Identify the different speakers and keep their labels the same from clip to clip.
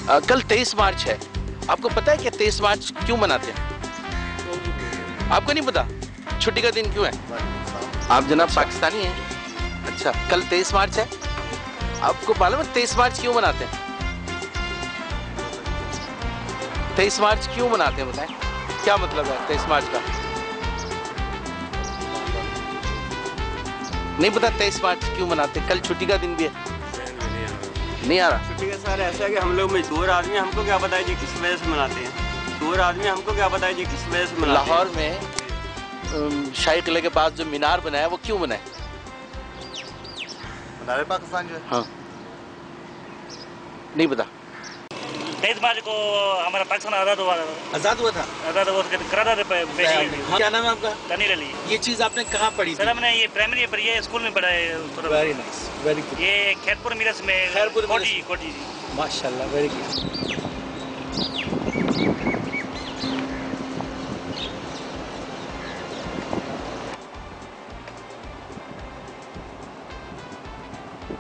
Speaker 1: कल 23 मार्च है, आपको पता है कि 23 मार्च क्यों मनाते हैं? आपको नहीं पता छुट्टी का दिन क्यों है? आप जनाब पाकिस्तानी हैं? अच्छा, कल 23 मार्च है, आपको मालूम है 23 मार्च क्यों मनाते हैं? 23 मार्च क्यों मनाते हैं बताएं, क्या मतलब है 23 मार्च का? नहीं पता 23 मार्च क्यों मनाते हैं? कल छुट्टी का दिन भी है। नहीं आ रहा
Speaker 2: छुट्टी का सर ऐसा है कि हम लोग मजदूर आदमी, हमको क्या पता है जी किस वजह से मनाते हैं। मजदूर आदमी, हमको क्या पता है जी किस वजह से मनाते हैं।
Speaker 1: लाहौर में शाही किले के पास जो मीनार बना है वो क्यों बना है?
Speaker 3: मीनार पाकिस्तान जो है,
Speaker 1: हाँ, नहीं पता।
Speaker 4: 23 मार्च को हमारा पाकिस्तान आज़ाद हुआ था।
Speaker 5: आज़ाद हुआ था?
Speaker 4: आज़ाद हुआ था, करार
Speaker 5: हाँ, क्या नाम है आपका?
Speaker 4: तनीर अली।
Speaker 5: ये चीज़ आपने कहाँ पढ़ी थी?
Speaker 4: सर हमने ये प्राइमरी पढ़ी है, स्कूल में पढ़ा है।
Speaker 5: Very nice, very good.
Speaker 4: ये खैरपुर मिरस में,
Speaker 5: खैरपुर
Speaker 4: कोटी जी।
Speaker 5: माशाल्लाह, वेरी गुड।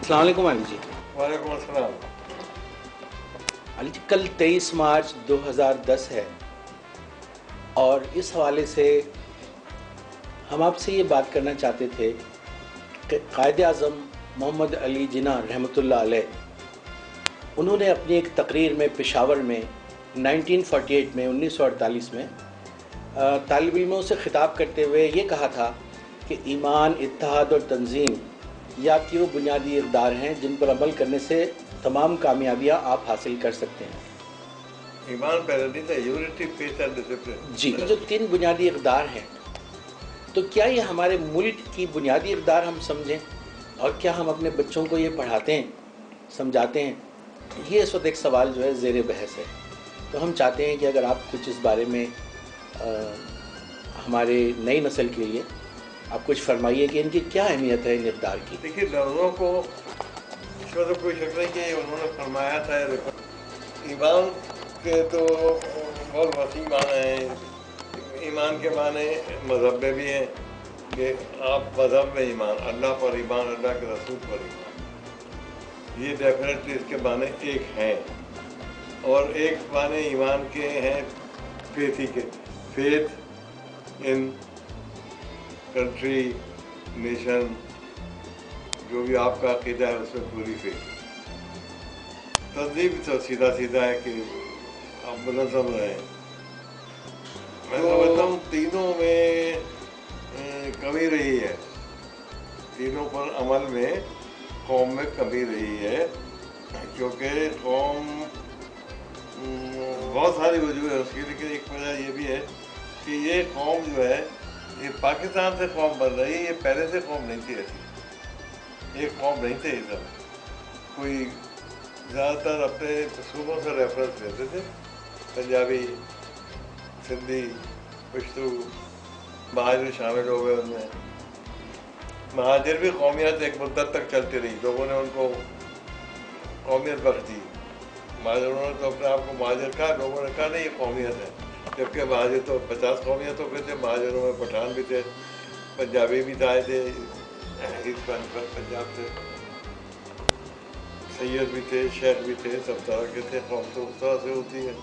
Speaker 5: अस्सलाम वालेकुम अली जी।
Speaker 6: वालेकुम अस्सलाम।
Speaker 5: अली जी, कल 23 मार्च 2010 है और इस हवाले से हम आपसे ये बात करना चाहते थे कि कायद आज़म मोहम्मद अली जिन्ना रहमतुल्लाह अलैह उन्होंने अपनी एक तकरीर में पेशावर में 1948 में 1948 में तालिब इल्मों से ख़िताब करते हुए ये कहा था कि ईमान, इत्तेहाद और तंजीम या कि वो बुनियादी इक़दार हैं जिन पर अमल करने से तमाम कामयाबियाँ आप हासिल कर सकते हैं।
Speaker 6: ईमान पहले नहीं था, यूनिटी, फेथ एंड डिसिप्लिन।
Speaker 5: जी, जो 3 बुनियादी इक़दार हैं, तो क्या ये हमारे मुल्क की बुनियादी इक़दार हम समझें और क्या हम अपने बच्चों को ये पढ़ाते हैं, समझाते हैं? ये इस वक्त एक सवाल जो है ज़ेर बहस है। तो हम चाहते हैं कि अगर आप कुछ इस बारे में हमारे नई नस्ल के लिए आप कुछ फरमाइए कि इनकी क्या अहमियत है इन इक़दार की।
Speaker 6: देखिए, लफ्ज़ों को इसमें तो कोई शक नहीं कि उन्होंने फरमाया था। ईमान के तो बहुत वसी माने हैं। ईमान के माने मज़हब में भी हैं कि आप मज़हब में ईमान, अल्लाह पर ईमान, अल्लाह के रसूल पर ईमान, ये डेफिनेटली इसके माने एक हैं। और एक माने ईमान के हैं फेथ ही के, फेथ इन कंट्री, नेशन, जो भी आपका अक़ीदा है उसमें पूरी फेथ। तहज़ीब तो सीधा सीधा है कि आप मुनज़्ज़म रहें। मैं समझता हूँ तीनों में कमी रही है, तीनों पर अमल में कौम में कमी रही है, क्योंकि कौम बहुत सारी वजह है उसकी, लेकिन एक वजह ये भी है कि ये कौम जो है ये पाकिस्तान से कौम बन रही है, ये पहले से कौम नहीं थी ऐसी, एक कौम नहीं थे इधर। कोई ज़्यादातर अपने सूबों से रेफरेंस लेते थे, पंजाबी, सिंधी, पश्तो, महाजर शामिल हो गए उनमें। महाजर भी कौमियत एक मुद्दत तक चलती रही, लोगों ने उनको कौमियत बख्श दी। महाजरों ने तो अपने आप को महाजर कहा, लोगों ने कहा नहीं ये कौमियत है, जबकि महाजर तो 50 कौमियतों के थे। महाजरों में पठान भी थे, पंजाबी भी आए थे ईस्ट पंजाब से, सैयद भी थे, शेख भी थे, सब तरह के थे। कौम तो उस तरह से होती है,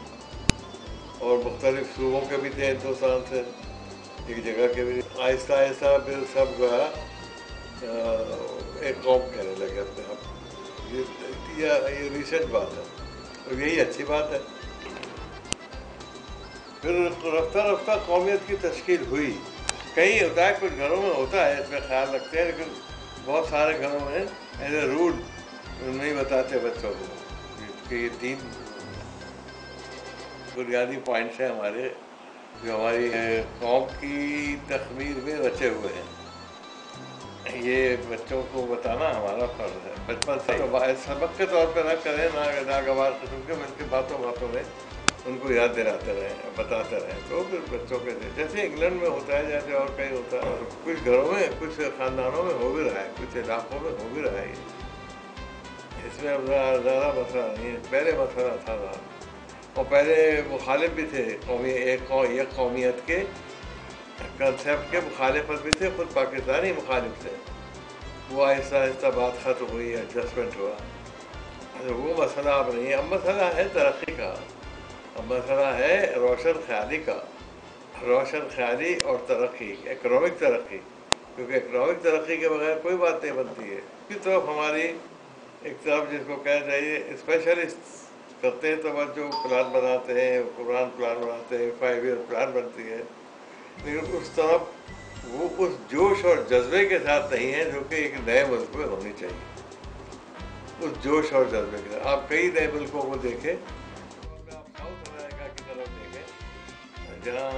Speaker 6: और मुख्तलिफ सूबों के भी थे हिंदुस्तान से, एक जगह के भी। आहिस्ता आहिस्ता फिर सब गया एक कौम कहने लगे अपने आप। ये रिसेंट बात है और यही अच्छी बात है। फिर रफ्ता रफ्ता कौमियत की तश्कील हुई। कहीं होता है, कुछ घरों में होता है, इसमें ख्याल रखते हैं, लेकिन बहुत सारे घरों में एज ए रूल नहीं बताते बच्चों को कि ये 3 बुनियादी पॉइंट्स हैं हमारे, जो हमारी कौम की तखमीर में रचे हुए हैं। ये बच्चों को बताना हमारा फ़र्ज़ है बचपन से। तो सबक के तौर पर न करें, नागवार किस्म के, बल्कि बातों बातों में उनको याद दिलाते रहें, बताते रहें। तो फिर बच्चों के जैसे इंग्लैंड में होता है, जैसे और कहीं होता है, और कुछ घरों में, कुछ ख़ानदानों में हो भी रहा है, कुछ इलाक़ों में हो भी रहा है। इसमें अब ज़्यादा मसला नहीं है, पहले मसला था। और पहले मुखालिफ भी थे, एक कौमियत के कंसेप्ट के मुखालिफत भी थे, खुद पाकिस्तानी मुखालिफ थे। वो आहिस्ता आहिस्ता बात ख़त्म हुई, एडजस्टमेंट हुआ। वो मसला अब नहीं है, अब मसला है तरक्की का, अब मसला है रोशन ख्याली का, रोशन ख्याली और तरक्की, इकनॉमिक तरक्की, क्योंकि इकनॉमिक तरक्की के बगैर कोई बात नहीं बनती है। की तरफ हमारी एक तरफ जिसको कहना चाहिए स्पेशलिस्ट करते हैं, तो बस जो प्लान बनाते हैं, कुरान प्लान बनाते हैं, 5 ईयर प्लान बनती है, लेकिन उस तरफ वो उस जोश और जज्बे के साथ नहीं है जो कि एक नए मुल्क में होनी चाहिए। उस जोश और जज्बे के साथ आप कई नए मुल्कों को देखें, आप साउथ अमेरिका की तरफ देखें, जहाँ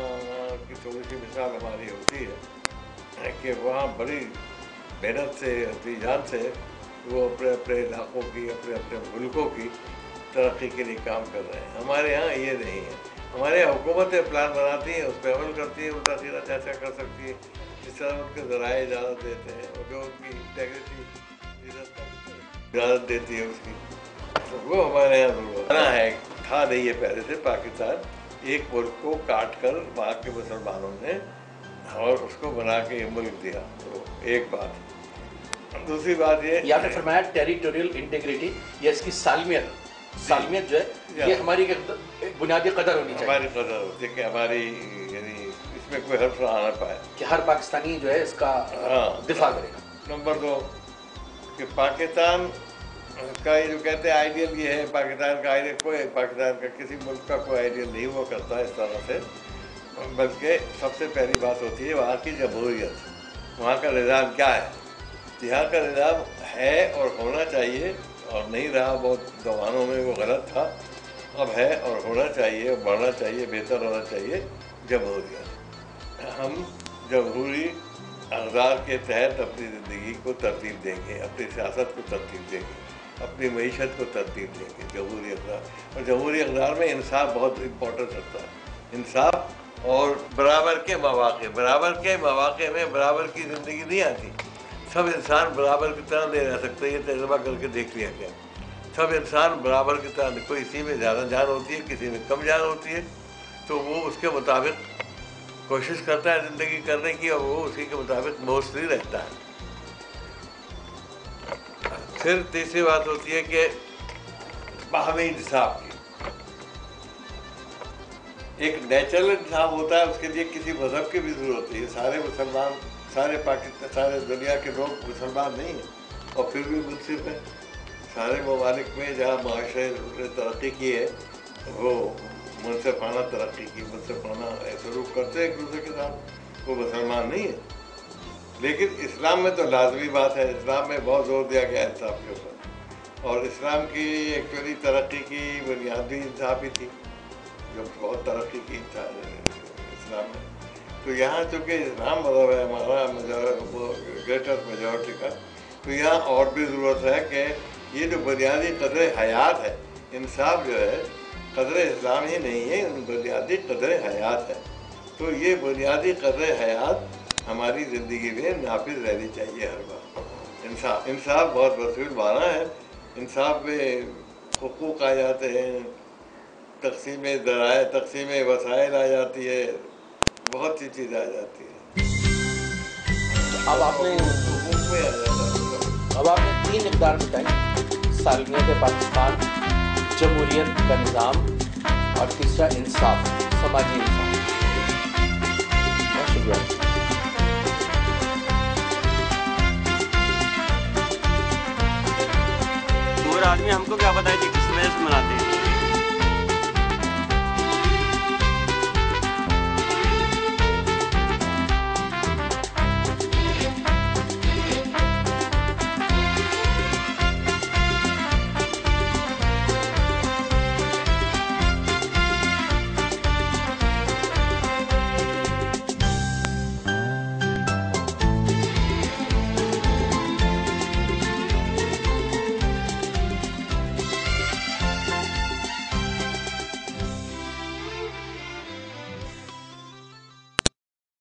Speaker 6: की थोड़ी सी मिसाल हमारी होती है कि वहाँ बड़ी मेहनत से, अपनी जान से वो अपने अपने इलाकों की, अपने अपने मुल्कों की तरक्की के लिए काम कर रहे हैं। हमारे यहाँ ये नहीं है। हमारे यहाँ हुकूमतें प्लान बनाती हैं, उस पर अमल करती हैं, उल्टा सीधा कैसा कर सकती है, इस तरह उनके ज़राए इजाज़त देते हैं, और जो उनकी इंटेग्रिटी इजाज़त देती है उसकी, तो वो हमारे यहाँ बना है। था नहीं है पहले से पाकिस्तान एक मुल्क को काट कर वहाँ के मुसलमानों ने और उसको बना के ये मुल्क दिया, तो एक बात। दूसरी बात ये
Speaker 5: आपने फरमाया टेरिटोरियल इंटीग्रिटी या इसकी सालमियत, सालमियत जो है ये हमारी एक बुनियादी कदर होनी चाहिए,
Speaker 6: हमारी कदर होती है कि हमारी, यानी इसमें कोई हर्फ ना आना पाए
Speaker 5: कि हर पाकिस्तानी जो है इसका दिफा करेगा।
Speaker 6: नंबर 2 कि पाकिस्तान का ये जो कहते हैं आइडियल ये है, पाकिस्तान का आइडियल, कोई पाकिस्तान का किसी मुल्क का कोई आइडियल नहीं हुआ करता इस तरह से, बल्कि सबसे पहली बात होती है वहाँ की जमहूरियत, वहाँ का निज़ाम क्या है। यहाँ का निज़ाम है और होना चाहिए, और नहीं रहा बहुत ज़मानों में वो गलत था, अब है और होना चाहिए, बढ़ना चाहिए, बेहतर होना चाहिए जमहूरियत। हम जमहूरी अक़दार के तहत अपनी ज़िंदगी को तरतीब देंगे, अपनी सियासत को तरतीब देंगे, अपनी मईशत को तरतीब देंगे जमहूरी अक़दार। और जमहूरी अक़दार में इंसाफ बहुत इम्पोर्टेंट रखता है, इंसाफ और बराबर के मौक़े। बराबर के मौक़े में बराबर की ज़िंदगी नहीं आती, सब इंसान बराबर की तरह नहीं रह सकते, ये तजुर्बा करके देख लिया गया। सब इंसान बराबर की तरह, कोई किसी में ज़्यादा जान होती है, किसी में कम जान होती है, तो वो उसके मुताबिक कोशिश करता है ज़िंदगी करने की, और वो उसी के मुताबिक मोस्टली रहता है। फिर तीसरी बात होती है कि बाहमी इंसाफ की, एक नेचुरल इंसाफ होता है, उसके लिए किसी मज़हब की भी ज़रूरत होती है। सारे मुसलमान, सारे पाकिस्तान, सारे दुनिया के लोग मुसलमान नहीं हैं, और फिर भी मुनसिफ हैं। सारे ममालिक में जहाँ माशरे ने तरक्की की है, वो मुनसिफाना तरक्की की, मुनसिफाना सलूक करते हैं एक दूसरे के साथ, वो मुसलमान नहीं है। लेकिन इस्लाम में तो लाजमी बात है, इस्लाम में बहुत ज़ोर दिया गया है इंसाफ के ऊपर, और इस्लाम की एक्चुअली तरक्की की बुनियादी इंसाफ ही थी, जो बहुत तरक्की की इस्लाम में। तो यहाँ चूँकि इस्लाम मज़हब है हमारा ग्रेटेस्ट मेजॉरिटी का, तो यहाँ और भी ज़रूरत है कि ये जो बुनियादी क़द्र हयात है, इंसाफ जो है क़द्र इस्लाम ही नहीं है, बुनियादी क़द्र हयात है। तो ये बुनियादी क़द्र हयात हमारी ज़िंदगी में नाफिज रहनी चाहिए हर बार। इंसाफ बहुत वसील माना है। इंसाफ में हुकूक आ जाते हैं, तक़सीम ज़राए, तक़सीम वसाइल आ जाती है, बहुत सी चीज़ आ जाती है।
Speaker 5: अब आपने
Speaker 6: हुकूक में आ जाता है।
Speaker 5: अब आपने 3 इक़दार बताए, सालमियत पाकिस्तान, जमहूरियत का निज़ाम, और तीसरा इंसाफ, समाजी इंसाफ। बहुत शुक्रिया।
Speaker 2: और आदमी हमको क्या बताए जी किस वजह से मनाते हैं।